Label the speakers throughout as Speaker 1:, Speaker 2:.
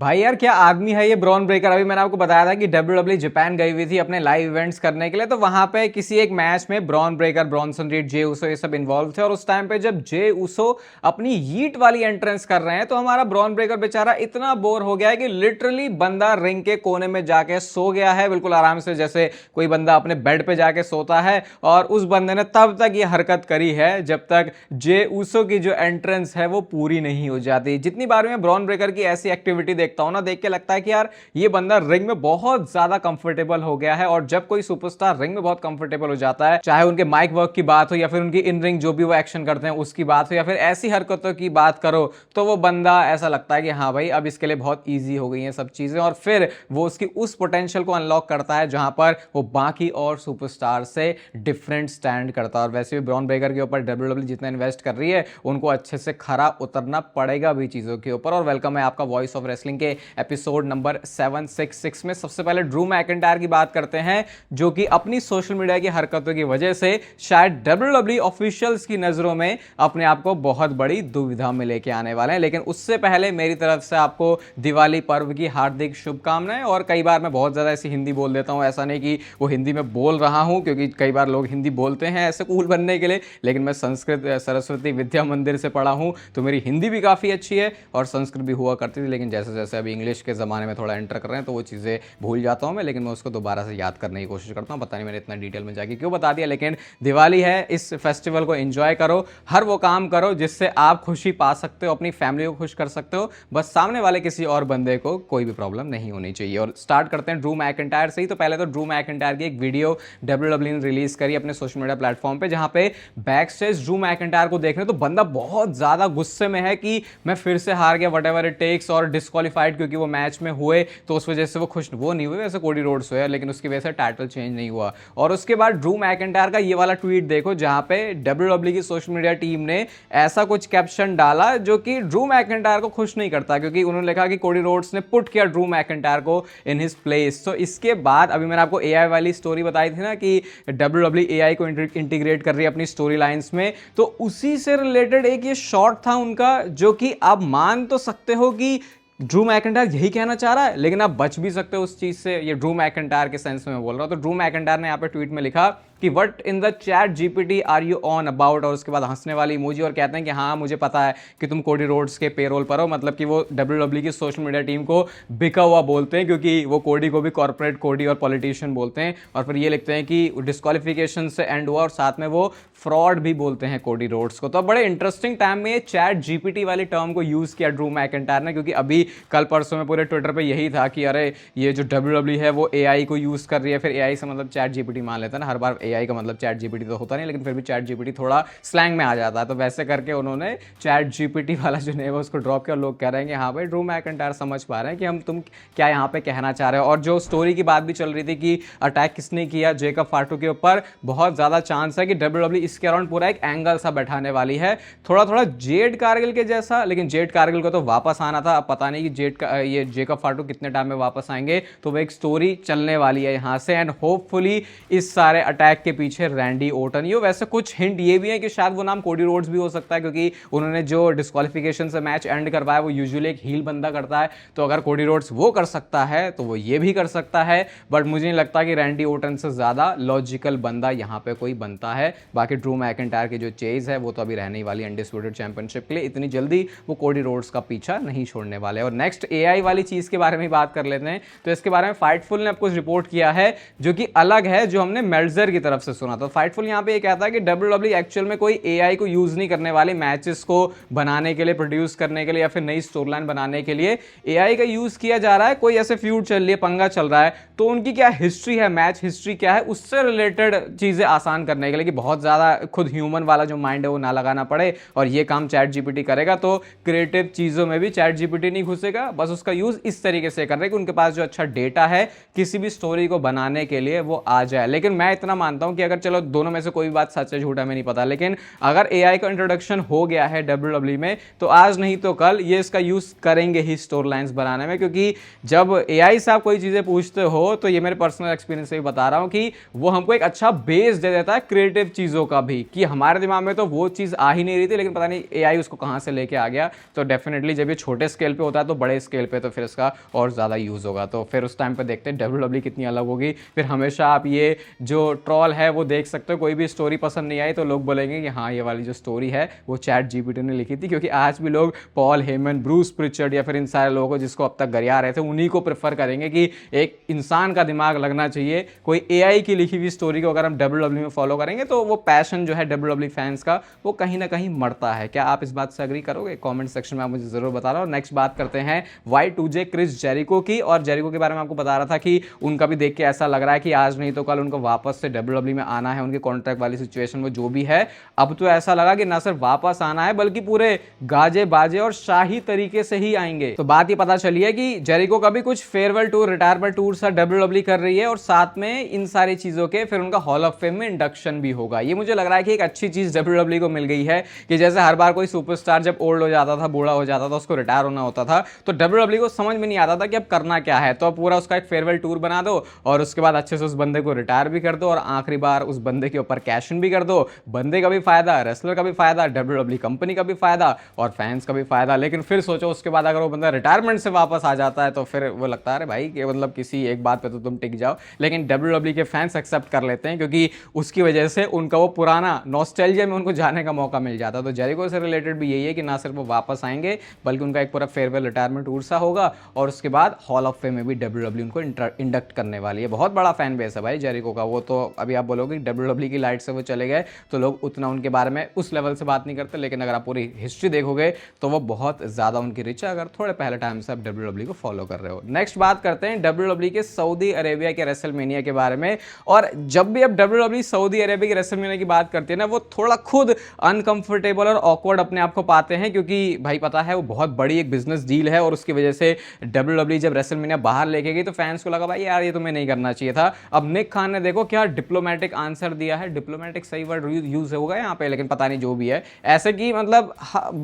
Speaker 1: भाई यार क्या आदमी है ये ब्रॉन ब्रेकर। अभी मैंने आपको बताया था कि डब्ल्यूडब्ल्यू जापान गई हुई थी अपने लाइव इवेंट्स करने के लिए, तो वहां पे किसी एक मैच में ब्रॉन ब्रेकर, ब्रॉनसन रीड, जे उसो ये सब इन्वॉल्व थे। और उस टाइम पे जब जे उसो अपनी यीट वाली एंट्रेंस कर रहे हैं तो हमारा ब्रॉन ब्रेकर बेचारा इतना बोर हो गया है कि लिटरली बंदा रिंग के कोने में जाके सो गया है, बिल्कुल आराम से, जैसे कोई बंदा अपने बेड पे जाके सोता है। और उस बंदे ने तब तक ये हरकत करी है जब तक जे उसो की जो एंट्रेंस है वो पूरी नहीं हो जाती। जितनी बार मैं ब्रॉन ब्रेकर की ऐसी एक्टिविटी देखता हूं ना, देख के लगता है कि यार ये बंदा रिंग में बहुत ज्यादा कंफर्टेबल हो गया है। और जब कोई सुपरस्टार रिंग में बहुत कंफर्टेबल हो जाता है, चाहे उनके माइक वर्क की बात हो या फिर उनकी इन रिंग जो भी वो एक्शन करते हैं उसकी बात हो या फिर ऐसी हरकतों की बात करो, तो वो बंदा ऐसा लगता है कि हाँ भाई अब इसके लिए बहुत ईजी हो गई हैं सब चीजें। और फिर वो उसकी उस पोटेंशियल को अनलॉक करता है जहां पर वो बाकी और सुपरस्टार से डिफरेंट स्टैंड करता है। और वैसे भी ब्रॉन ब्रेकर के ऊपर डब्ल्यूडब्ल्यू जितना इन्वेस्ट कर रही है उनको अच्छे से खरा उतरना पड़ेगा भी चीजों के ऊपर। और वेलकम है आपका वॉइस ऑफ रेसलिंग के एपिसोड नंबर 766 में। सबसे पहले ड्रू मैकिंटायर की बात करते हैं, जो कि अपनी सोशल मीडिया की हरकतों की वजह से शायद डब्ल्यूडब्ल्यू ऑफिशियल्स की नजरों में अपने आप को बहुत बड़ी दुविधा में लेके आने वाले हैं। लेकिन उससे पहले मेरी तरफ से आपको दिवाली पर्व की हार्दिक शुभकामनाएं। और कई बार मैं बहुत ज्यादा ऐसी हिंदी बोल देता हूं, ऐसा नहीं कि वो हिंदी में बोल रहा हूं, क्योंकि कई बार लोग हिंदी बोलते हैं ऐसे कूल बनने के लिए, लेकिन मैं संस्कृत सरस्वती विद्या मंदिर से पढ़ा हूं तो मेरी हिंदी भी काफी अच्छी है और संस्कृत भी हुआ करती थी। लेकिन जैसे जैसे अभी इंग्लिश के ज़माने में थोड़ा एंटर कर रहे हैं तो वो चीज़ें भूल जाता हूँ मैं, लेकिन मैं उसको दोबारा से याद करने की कोशिश करता हूँ। पता नहीं मैंने इतना डिटेल में जाके क्यों बता दिया, लेकिन दिवाली है, इस फेस्टिवल को एंजॉय करो, हर वो काम करो जिससे आप खुशी पा सकते हो, अपनी फैमिली को खुश कर सकते हो, बस सामने वाले किसी और बंदे को कोई भी प्रॉब्लम नहीं होनी चाहिए। और स्टार्ट करते हैं ड्रू मैकिंटायर से ही। तो पहले तो ड्रू मैकिंटायर की एक वीडियो डब्ल्यूडब्ल्यू ने रिलीज करी अपने सोशल मीडिया प्लेटफॉर्म पे, जहां पे बैक स्टेज ड्रू मैकिंटायर को देख रहे तो बंदा बहुत ज्यादा गुस्से में है कि मैं फिर से हार गया, वट एवर इट टेक्स, और डिस्क्वालीफाइड क्योंकि वो मैच में हुए तो उस वजह से वो खुश वो नहीं हुए, वैसे कोडी रोड्स हुए लेकिन उसकी वजह से टाइटल चेंज नहीं हुआ। और उसके बाद ड्रू मैकिंटायर का ये वाला ट्वीट देखो जहां पे डब्ल्यूडब्ल्यू की सोशल मीडिया टीम ने ऐसा कुछ कैप्शन डाला जो कि ड्रू मैकिंटायर को खुश नहीं करता, क्योंकि उन्होंने लिखा कि कोडी रोड्स ने पुट किया ड्रू मैकिंटायर को इन हिज प्लेस। तो इसके बाद अभी मैंने आपको एआई वाली स्टोरी बताई थी ना कि डब्ल्यूडब्ल्यू एआई को इंटीग्रेट कर रही है अपनी स्टोरी लाइंस में, तो उसी से रिलेटेड एक ये शॉट था उनका, जो कि आप मान तो सकते हो कि ड्रू मैकिंटायर यही कहना चाह रहा है, लेकिन आप बच भी सकते हो उस चीज से। ये ड्रू मैकिंटायर के सेंस में मैं बोल रहा हूं। तो ड्रू मैकिंटायर ने यहाँ पे ट्वीट में लिखा कि what in the ChatGPT are you on about, और उसके बाद हंसने वाली इमोजी, और कहते हैं कि हाँ मुझे पता है कि तुम कोडी रोड्स के पेरोल पर हो। मतलब कि वो डब्ल्यूडब्ल्यू की सोशल मीडिया टीम को बिका हुआ बोलते हैं, क्योंकि वो कोडी को भी कॉर्पोरेट कोडी और पॉलिटिशियन बोलते हैं। और फिर ये लिखते हैं कि डिस्क्वालिफिकेशन से एंड हुआ, और साथ में वो फ्रॉड भी बोलते हैं कोडी रोड्स को। तो बड़े इंटरेस्टिंग टाइम में चैट जीपीटी वाली टर्म को यूज किया ड्रू मैकिंटायर ने, क्योंकि अभी कल परसों में पूरे ट्विटर पे यही था कि अरे ये जो डब्ल्यूडब्ल्यू है वो एआई को यूज कर रही है। फिर एआई से मतलब चैट जीपीटी मान लेता है ना, हर बार एआई का मतलब चैट जीपीटी तो होता नहीं, लेकिन फिर भी चैट जीपीटी थोड़ा स्लैंग में आ जाता है। तो वैसे करके उन्होंने चैट जीपीटी वाला जो नेम है उसको ड्रॉप किया। लोग कह रहे हैं कि हाँ भाई ड्रू मैकिंटायर समझ पा रहे हैं कि तुम क्या यहाँ पे कहना चाह रहे हो। और जो स्टोरी की बात भी चल रही थी कि अटैक किसने किया जेकब फाटू के ऊपर, बहुत ज्यादा चांस है कि डब्ल्यूडब्ल्यू इसके अराउंड पूरा एक एंगल सा बैठाने वाली है, थोड़ा थोड़ा जेड कारगिल के जैसा। लेकिन जेड कारगिल को तो वापस आना था, अब पता नहीं कि ये जेकब फाटू कितने टाइम में वापस आएंगे। तो वो एक स्टोरी चलने वाली है यहाँ से, एंड होपफुली इस सारे अटैक के पीछे रैंडी ओटन ही हो। वैसे कुछ हिंट ये भी है कि शायद वो नाम कोडी रोड्स भी हो सकता है, क्योंकि उन्होंने जो डिस्क्वालिफिकेशन से मैच एंड करवाया वो यूजुअली एक हील बंदा करता है। तो अगर कोडी रोड्स वो कर सकता है तो वो ये भी कर सकता है, बट मुझे नहीं लगता कि रैंडी ओटन से ज्यादा लॉजिकल बंदा यहाँ पे कोई बनता है। बाकी ड्रू मैकिंटायर की जो चेज है वो तो अभी रहने वाली अनडिस्प्यूटेड चैंपियनशिप के लिए, इतनी जल्दी वो कोडी रोड्स का पीछा नहीं छोड़ने वाले। और नेक्स्ट एआई वाली चीज के बारे में बात कर लेते हैं। तो इसके बारे में फाइटफुल ने कुछ रिपोर्ट किया है जो कि अलग है, जो हमने मेल्जर की तरफ से सुना था। फाइटफुल यहाँ पे ये कहता है कि डब्ल्यूडब्ल्यू एक्चुअल में कोई एआई को यूज नहीं करने वाले मैचेस को बनाने के लिए, प्रोड्यूस करने के लिए या फिर नई स्टोरीलाइन बनाने के लिए एआई का यूज किया जा रहा है। कोई ऐसे फ्यूड चल रही है, पंगा चल रहा है, तो उनकी क्या हिस्ट्री है, मैच हिस्ट्री क्या है, उससे रिलेटेड चीजें आसान करने के लिए, कि बहुत ज्यादा खुद ह्यूमन वाला जो माइंड है वो ना लगाना पड़े, और ये काम चैट जीपीटी करेगा। तो क्रिएटिव चीजों में भी चैट जीपीटी नहीं घुसेगा, बस उसका यूज इस तरीके से कर रहे कि उनके पास जो अच्छा डेटा है किसी भी स्टोरी को बनाने के लिए वो आ जाए। लेकिन मैं इतना मानता हूं कि अगर चलो दोनों में से कोई बात सच है झूठ है, हमें नहीं पता, लेकिन अगर एआई का इंट्रोडक्शन हो गया है डब्ल्यूडब्ल्यू में तो आज नहीं तो कल ये इसका यूज करेंगे ही स्टोरी लाइंस बनाने में, क्योंकि जब एआई से आप कोई चीजें पूछते हो तो ये मेरे पर्सनल एक्सपीरियंस से भी बता रहा हूं कि वो हमको एक अच्छा बेस दे देता है क्रिएटिव चीजों का भी, कि हमारे दिमाग में तो वो चीज आ ही नहीं रही थी लेकिन पता नहीं एआई उसको कहां से लेके आ गया। तो डेफिनेटली जब ये छोटे स्केल पे होता है तो बड़े स्केल पे तो फिर इसका और ज्यादा यूज होगा। तो फिर उस टाइम पे देखते हैं डब्ल्यूडब्ल्यू कितनी अलग होगी। फिर हमेशा आप ये जो ट्रॉल है वो देख सकते हो, कोई भी स्टोरी पसंद नहीं आई तो लोग बोलेंगे कि हाँ ये वाली जो स्टोरी है वो चैट जीपीटी ने लिखी थी, क्योंकि आज भी लोग पॉल हेमन, ब्रूस प्रिचर्ड या फिर इन सारे लोगों को जिसको अब तक गरिया रहे थे उन्हीं को प्रेफर करेंगे कि एक इंसान का दिमाग लगना चाहिए। कोई एआई की लिखी हुई स्टोरी को अगर हम डब्ल्यूडब्ल्यू में फॉलो करेंगे तो वो पैशन जो है डब्ल्यूडब्ल्यू फैंस का वो कहीं ना कहीं मरता है। क्या आप इस बात से अग्री करोगे? कमेंट सेक्शन में आप मुझे जरूर बता रहा हूं। नेक्स्ट बात करते हैं Y2J क्रिस जेरिको की, और जेरिको के बारे में आपको बता रहा था कि उनका भी देख के ऐसा लग रहा है कि आज नहीं तो कल उनको वापस से डब्ल्यूडब्ल्यू में आना है। उनके कॉन्ट्रैक्ट वाली सिचुएशन में जो भी है, अब तो ऐसा लगा कि ना सिर्फ वापस आना है बल्कि पूरे गाजे बाजे और शाही तरीके से ही आएंगे। तो बात ये पता चली है कि जेरिको का भी कुछ फेयरवेल टूर, रिटायरमेंट टूर सा डब्ल्यूडब्ल्यू कर रही है, और साथ में इन सारी चीजों के फिर उनका हॉल ऑफ फेम में इंडक्शन भी होगा। ये मुझे लग रहा है कि एक अच्छी चीज डब्ल्यूडब्ल्यू को मिल गई है कि जैसे हर बार कोई सुपरस्टार जब ओल्ड हो जाता था, बूढ़ा हो जाता था, उसको रिटायर होना होता था, तो डब्ल्यूडब्ल्यू को समझ में नहीं आता था कि अब करना क्या है। तो पूरा उसका एक फेयरवेल टूर बना दो और उसके बाद अच्छे से उस बंदे को रिटायर भी कर दो और आखिरी बार उस बंदे के ऊपर कैश इन भी कर दो। बंदे का भी फायदा, रेसलर का भी फायदा, डब्ल्यूडब्ल्यू कंपनी का भी फायदा और फैंस का भी फायदा। लेकिन फिर सोचो उसके बाद अगर वो बंदा रिटायरमेंट से वापस आ जाता है तो फिर वो लगता है भाई कि मतलब किसी एक बात पे तो तुम टिक जाओ। लेकिन डब्ल्यूडब्ल्यू के फैंस एक्सेप्ट कर लेते हैं क्योंकि उसकी वजह से उनका वो पुराना नॉस्टैल्जिया में उनको जाने का मौका मिल जाता है। तो जेरिको से रिलेटेड भी यही है कि ना सिर्फ वो वापस आएंगे बल्कि उनका एक पूरा फेयरवेल रिटायरमेंट टूर सा होगा और उसके बाद हॉल ऑफ फेम में भी डब्ल्यूडब्ल्यू उनको इंडक्ट करने वाली है। बहुत बड़ा फैन बेस है भाई जेरिको का। वो तो अभी आप बोलोगे डब्ल्यूडब्ल्यू की लाइट से वो चले गए तो लोग उतना उनके बारे में उस लेवल से बात नहीं करते, लेकिन अगर आप पूरी हिस्ट्री देखोगे तो वो बहुत ज्यादा उनकी रिच है अगर थोड़े पहले टाइम से आप डब्ल्यूडब्ल्यू को फॉलो कर रहे हो। नेक्स्ट बात करते हैं डब्ल्यूडब्ल्यू के सऊदी अरेबिया के रेसलमेनिया के बारे में। और जब भी अब डब्ल्यूडब्ल्यू सऊदी अरेबिया के रेसलमेनिया की बात करती है ना, वो थोड़ा खुद अनकंफर्टेबल और ऑकवर्ड अपने आप को पाते हैं, क्योंकि भाई पता है वो बहुत बड़ी एक बिजनेस डील है और उसकी वजह से डब्ल्यूडब्ल्यू जब रेसलमेनिया बाहर लेके गई तो फैंस को लगा भाई यार ये तुम्हें नहीं करना चाहिए था। अब निक खान ने देखो क्या डिप्लोमेटिक आंसर दिया है, डिप्लोमेटिक सही वर्ड यूज होगा यहाँ पे लेकिन पता नहीं जो भी है, ऐसे कि मतलब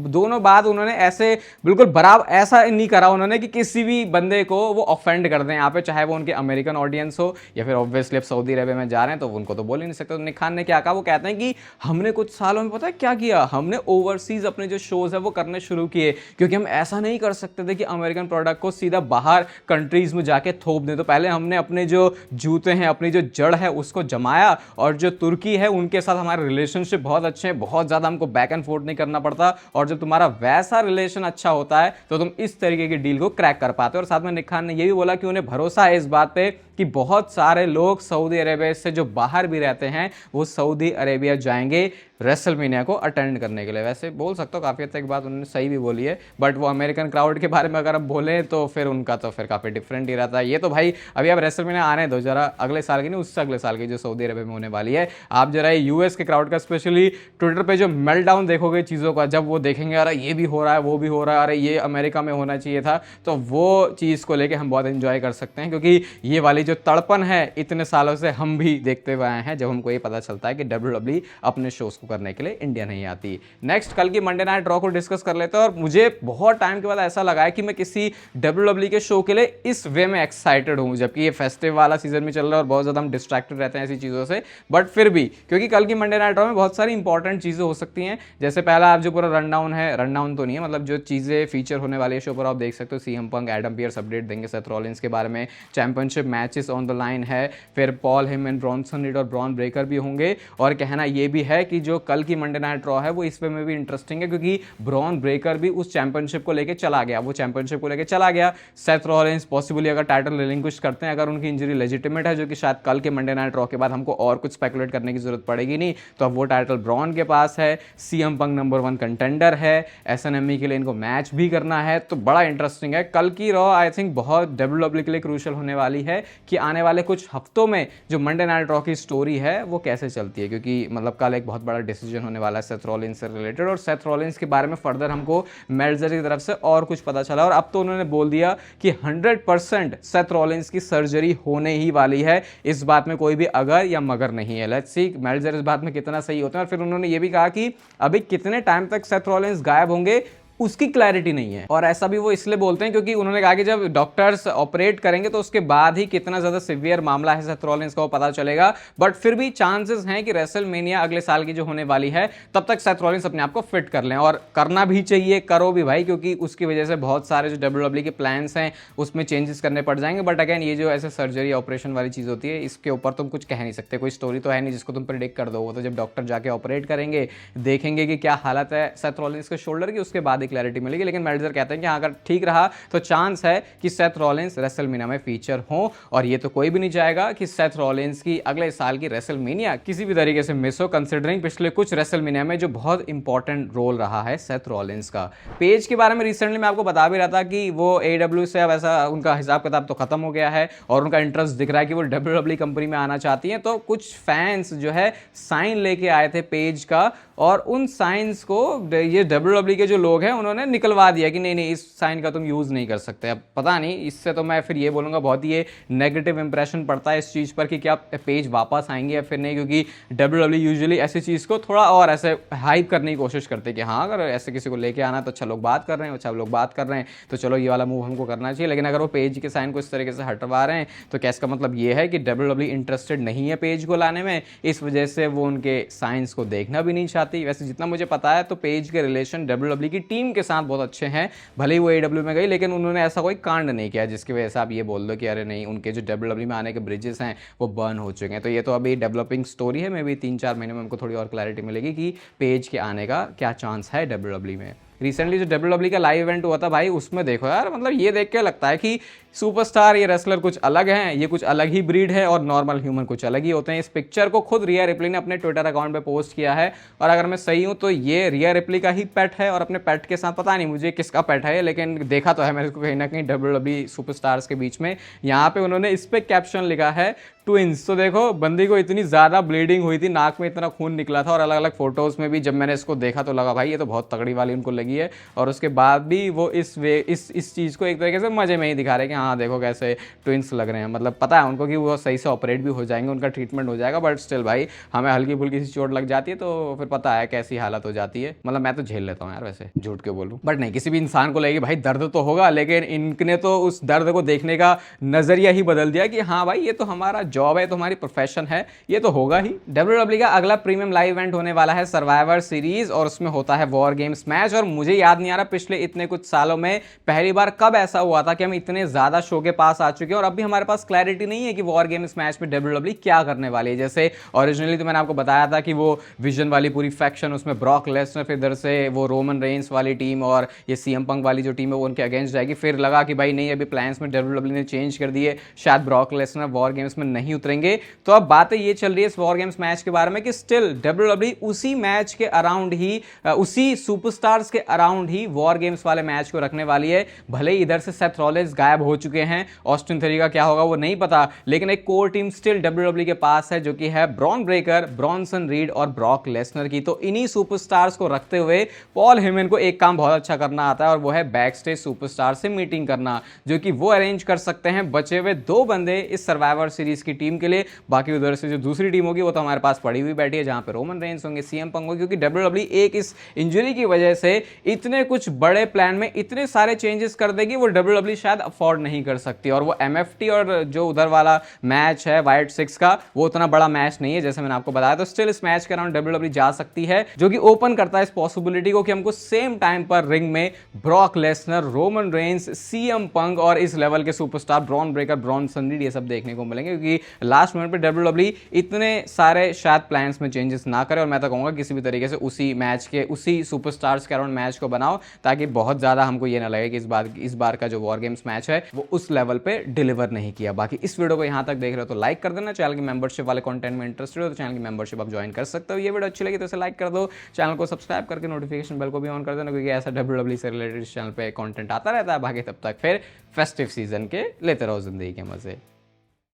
Speaker 1: दोनों बात उन्होंने ऐसे बिल्कुल बराबर ऐसा नहीं करा उन्होंने कि किसी भी बंदे को वो ऑफेंड कर दें यहाँ पे, चाहे वो उनके अमेरिकन ऑडियंस हो या फिर ऑब्वियसली सऊदी अरेबिया में जा रहे हैं तो उनको तो बोल ही नहीं सकते। तो निक खान ने क्या कहा, वो कहते हैं कि हमने कुछ सालों में पता है क्या किया, हमने ओवरसीज अपने जो शोज है वो करने शुरू किए, क्योंकि हम ऐसा नहीं कर सकते थे कि अमेरिकन प्रोडक्ट को सीधा बाहर कंट्रीज में जाके थोप दें। तो पहले हमने अपने जो जूते हैं, अपनी जो जड़ है उसको जमाया, और जो तुर्की है उनके साथ हमारे रिलेशनशिप बहुत अच्छे हैं, बहुत ज्यादा हमको बैक एंड फोर्थ नहीं करना पड़ता, और जब तुम्हारा वैसा रिलेशन अच्छा होता है तो तुम इस तरीके की डील को क्रैक कर पाते हो। और साथ में निक खान ने यह भी बोला कि उन्हें भरोसा है इस बात पे कि बहुत सारे लोग सऊदी अरेबिया से जो बाहर भी रहते हैं वो सऊदी अरेबिया जाएंगे रेसलमेनिया को अटेंड करने के लिए। वैसे बोल सकता हूँ काफ़ी हद तक बात उन्होंने सही भी बोली है, बट वो अमेरिकन क्राउड के बारे में अगर हम बोलें तो फिर उनका तो फिर काफ़ी डिफरेंट ही रहता है। ये तो भाई अभी आप रेसलमेनिया आने दो जरा, अगले साल की नहीं उससे अगले साल की जो सऊदी अरेबिया में होने वाली है। आप जरा यूएस के क्राउड का स्पेशली ट्विटर पर जो मेल्ट डाउन देखोगे चीज़ों का, जब वो देखेंगे अरे ये भी हो रहा है वो भी हो रहा है, अरे ये अमेरिका में होना चाहिए था, तो वो चीज़ को लेकर हम बहुत इंजॉय कर सकते हैं, क्योंकि ये वाली जो तड़पन है इतने सालों से हम भी देखते हुए आए हैं जब हमको ये पता चलता है कि डब्ल्यूडब्ल्यू अपने शोज को करने के लिए इंडिया नहीं आती। नेक्स्ट कल की मंडे नाइट ड्रॉ को डिस्कस कर लेते हैं, और मुझे बहुत टाइम के बाद ऐसा लगा है कि मैं किसी डब्ल्यूडब्ल्यू के शो के लिए इस वे में एक्साइटेड हूं, जबकि ये फेस्टिव वाला सीजन में चल रहा है और बहुत ज्यादा हम डिस्ट्रैक्टेड रहते हैं ऐसी चीजों से, बट फिर भी क्योंकि कल की मंडे नाइट ड्रॉ में बहुत सारी इंपॉर्टेंट चीजें हो सकती हैं। जैसे पहला आप जो पूरा रनडाउन है, रनडाउन तो नहीं है मतलब जो चीजें फीचर होने वाली है शो पर आप देख सकते हो, CM Punk, Adam Pearce update देंगे सेथ रॉलिंस के बारे में, championship matches on the line है, फिर पॉल हेमन, ब्रॉन्सन रीड और ब्रॉन ब्रेकर भी होंगे। और कहना यह भी है कि जो कल की मंडे नाइट ड्रॉ है वो इस वे में भी इंटरेस्टिंग है, क्योंकि ब्रॉन ब्रेकर भी उस चैंपियनशिप को लेकर चला गया, वो चैंपियनशिप को लेकर चला गया। सेथ रॉलिंस पॉसिबली अगर टाइटल रिलिंक्विश करते हैं, अगर उनकी इंजरी लेजिटिमेट है, जो कि शायद कल के मंडे नाइट ड्रॉ के बाद हमको और कुछ स्पेकुलेट करने की जरूरत पड़ेगी नहीं, तो अब वो टाइटल ब्रॉन के पास है। सीएम पंक नंबर 1 कंटेंडर है, एसएनएमई के लिए इनको मैच भी करना है, तो बड़ा इंटरेस्टिंग है। कल की रॉ आई थिंक बहुत डब्ल्यूडब्ल्यू के लिए क्रूशियल होने वाली है कि आने वाले कुछ हफ्तों में जो मंडे नाइट रॉ की स्टोरी है वो कैसे चलती है, क्योंकि मतलब कल एक बहुत बड़ा डिसीजन होने वाला है सेथ रॉलिंस से रिलेटेड, और सेथ रॉलिंस के बारे में फर्दर हमको मेल्जर की तरफ से और कुछ पता चला, और अब तो उन्होंने बोल दिया कि 100% सेथ रॉलिंस की सर्जरी होने ही वाली है। इस बात में कोई भी अगर या मगर नहीं है। लेट्स सी मेल्जर इस बात में कितना सही होता है। और फिर उन्होंने ये भी कहा कि अभी कितने टाइम तक सेथ रॉलिंस गायब होंगे उसकी क्लैरिटी नहीं है, और ऐसा भी वो इसलिए बोलते हैं क्योंकि उन्होंने कहा कि जब डॉक्टर्स ऑपरेट करेंगे तो उसके बाद ही कितना ज्यादा सिवियर मामला है सेथ रॉलिंस का वो पता चलेगा। बट फिर भी चांसेस हैं कि रेसलमेनिया अगले साल की जो होने वाली है तब तक सेथ रॉलिंस अपने आप को फिट कर लें, और करना भी चाहिए, करो भी भाई, क्योंकि उसकी वजह से बहुत सारे जो डब्ल्यूडब्ल्यूई के प्लान्स हैं उसमें चेंजेस करने पड़ जाएंगे। बट अगेन ये जो ऐसे सर्जरी ऑपरेशन वाली चीज होती है इसके ऊपर तुम कुछ कह नहीं सकते, कोई स्टोरी तो है नहीं जिसको तुम प्रिडिक्ट कर दो। वो तो जब डॉक्टर जाके ऑपरेट करेंगे, देखेंगे कि क्या हालत है सेथ रॉलिंस के शोल्डर की, उसके बाद ही क्लैरिटी मिलेगी। लेकिन मेल्जर कहते हैं कि अगर ठीक रहा तो चांस है कि सेथ रॉलिंस रेसलमेनिया में फीचर हो, और ये तो कोई भी नहीं चाहेगा कि सेथ रॉलिंस की अगले साल की रेसलमेनिया किसी भी तरीके से मिस हो, कंसीडरिंग पिछले कुछ रेसलमेनिया में जो बहुत इंपॉर्टेंट रोल रहा है सेथ रॉलिंस का। पेज के बारे में रिसेंटली मैं आपको बता भी रहा था कि वो AEW से अब ऐसा उनका हिसाब किताब तो खत्म हो गया है और उनका इंटरेस्ट दिख रहा है कि वो WWE कंपनी में आना चाहती हैं। तो कुछ फैंस जो है साइन लेके आए थे पेज का, और उन साइंस को ये WWE के जो लोग हैं उन्होंने निकलवा दिया कि नहीं नहीं इस साइन का तुम यूज नहीं कर सकते। अब पता नहीं, इससे तो मैं फिर ये बोलूंगा बहुत ही ये नेगेटिव इंप्रेशन पड़ता है इस चीज पर कि क्या पेज वापस आएंगे या फिर नहीं, क्योंकि WWE यूजुअली ऐसी चीज को थोड़ा और ऐसे हाइप करने की कोशिश करते हैं कि हाँ अगर ऐसे किसी को लेके आना तो अच्छा लोग बात कर रहे हैं, अच्छा लोग बात कर रहे हैं तो चलो ये वाला मूव हमको करना चाहिए। लेकिन अगर वो पेज के साइन को इस तरीके से हटवा रहे हैं तो क्या इसका मतलब ये है कि WWE इंटरेस्टेड नहीं है पेज को लाने में, इस वजह से वो उनके साइंस को देखना भी नहीं चाहती। वैसे जितना मुझे पता है तो पेज के रिलेशन WWE की टीम के साथ बहुत अच्छे हैं, भले ही वो AEW में गई लेकिन उन्होंने ऐसा कोई कांड नहीं किया जिसकी वजह से आप ये बोल दो कि अरे नहीं उनके जो WWE में आने के ब्रिजेस हैं वो बर्न हो चुके हैं। तो ये तो अभी डेवलपिंग स्टोरी है, मे भी 3-4 महीने में हमको थोड़ी और क्लैरिटी मिलेगी कि पेज के आने का क्या चांस है WWE में। रिसेंटली जो WWE का लाइव इवेंट हुआ था भाई, उसमें देखो यार, मतलब ये देख के लगता है कि सुपरस्टार ये रेसलर कुछ अलग हैं, ये कुछ अलग ही ब्रीड है और नॉर्मल ह्यूमन कुछ अलग ही होते हैं। इस पिक्चर को खुद रिया रिप्ली ने अपने ट्विटर अकाउंट पे पोस्ट किया है, और अगर मैं सही हूं तो ये रिया रिप्ली का ही पेट है, और अपने पेट के साथ पता नहीं मुझे किसका पेट है, लेकिन देखा तो है मैंने इसको कहीं ना कहीं WWE सुपरस्टार्स के बीच में। यहाँ पे उन्होंने इस पे कैप्शन लिखा है ट्विंस। तो देखो बंदी को इतनी ज्यादा ब्लीडिंग हुई थी, नाक में इतना खून निकला था, और अलग अलग फोटोज में भी जब मैंने इसको देखा तो लगा भाई ये तो बहुत तगड़ी वाली उनको लगी है। और उसके बाद भी वो इस चीज को एक तरीके से मजे में ही दिखा रहे हैं कि हाँ देखो कैसे ट्विंस लग रहे हैं। मतलब पता है उनको कि वो सही से ऑपरेट भी हो जाएंगे, उनका ट्रीटमेंट हो जाएगा, बट स्टिल भाई हमें हल्की फुल्की सी चोट लग जाती है तो फिर पता है कैसी हालत हो जाती है। मतलब मैं तो झेल लेता हूँ यार, वैसे झूठ के बोलूँ, बट नहीं, किसी भी इंसान को लगेगी भाई दर्द तो होगा, लेकिन इनने तो उस दर्द को देखने का नजरिया ही बदल दिया कि हाँ भाई ये तो हमारा जॉब है, तो हमारी प्रोफेशन है, ये तो होगा ही। WWE का अगला प्रीमियम लाइव इवेंट होने वाला है सर्वाइवर सीरीज, और उसमें होता है वॉर गेम्स मैच। और मुझे याद नहीं आ रहा पिछले इतने कुछ सालों में पहली बार कब ऐसा हुआ था कि हम इतने ज्यादा शो के पास आ चुके हैं और अब भी हमारे पास क्लैरिटी नहीं है कि वॉर गेम्स मैच में WWE क्या करने वाली है। जैसे ओरिजिनली तो मैंने आपको बताया था कि वो विजन वाली पूरी फैक्शन, उसमें ब्रॉक लेसनर, फिर इधर से वो रोमन रेंस वाली टीम और ये CM पंक वाली जो टीम है वो उनके अगेंस्ट जाएगी। फिर लगा कि भाई नहीं, अभी प्लान्स में WWE ने चेंज कर दिए, शायद ब्रॉक लेसनर वॉर गेम्स में नहीं उतरेंगे। तो अब बातें ये चल रही है इस वॉर गेम्स मैच के बारे में कि स्टिल WWE उसी मैच के अराउंड ही, उसी सुपरस्टार्स के अराउंड ही वॉर गेम्स वाले मैच को रखने वाली है। भले ही इधर से सेथ रॉलिंस गायब हो चुके हैं, ऑस्टिन थ्योरी का क्या होगा वो नहीं पता, लेकिन एक कोर टीम स्टिल WWE के पास है जो कि है ब्रॉन ब्रेकर, ब्रॉनसन रीड और ब्रॉक लेसनर की। तो इन्हीं सुपरस्टार्स को रखते हुए पॉल हेमन को एक काम बहुत अच्छा करना आता है, और वो है बैक स्टेज सुपरस्टार से मीटिंग करना, जो कि वो अरेंज कर सकते हैं बचे हुए 2 बंदे इस सर्वाइवर सीरीज की टीम के लिए। बाकी उधर से जो दूसरी टीम होगी वो तो हमारे पास पड़ी हुई बैठी है, जहां पे रोमन रेंस होंगे, CM पंक होंगे, क्योंकि WWE एक इस इंजरी की वजह से इतने कुछ बड़े प्लान में इतने सारे चेंजेस कर देगी वो WWE शायद अफोर्ड नहीं कर सकती। और वो MFT और जो उधर वाला मैच है वाइट 6 का, वो उतना बड़ा मैच नहीं है जैसे मैंने आपको बताया। तो स्टिल इस मैच के अराउंड WWE जा सकती है, जो कि ओपन करता है इस पॉसिबिलिटी को कि हमको सेम टाइम पर रिंग में Brock Lesnar, Roman Reigns, CM पंक और इस लेवल के superstar Bron Breakker, Bronson read, ये सब देखने को मिलेंगे। क्योंकि लास्ट मोमेंट पे WWE इतने सारे शायद प्लान्स में चेंजेस ना करे, और मैं तो कहूंगा किसी भी तरीके से उसी मैच के, उसी सुपरस्टार्स के अराउंड मैच को बनाओ, ताकि बहुत ज्यादा हमको ये ना लगे कि इस बार का जो वॉर गेम्स मैच है वो उस लेवल पे डिलीवर नहीं किया। बाकी इस वीडियो को यहां तक देख रहे हो तो लाइक कर देना, चैनल की मेंबरशिप वाले कंटेंट में इंटरेस्टेड हो तो चैनल की मेंबरशिप आप ज्वाइन कर सकते हो। ये वीडियो अच्छी लगी तो इसे लाइक कर दो, चैनल को सब्सक्राइब करके नोटिफिकेशन बेल को भी ऑन कर देना, क्योंकि ऐसा WWE से रिलेटेड चैनल पे कंटेंट आता रहता है। बाकी तब तक फिर फेस्टिव सीजन के लेते रहो जिंदगी के मजे।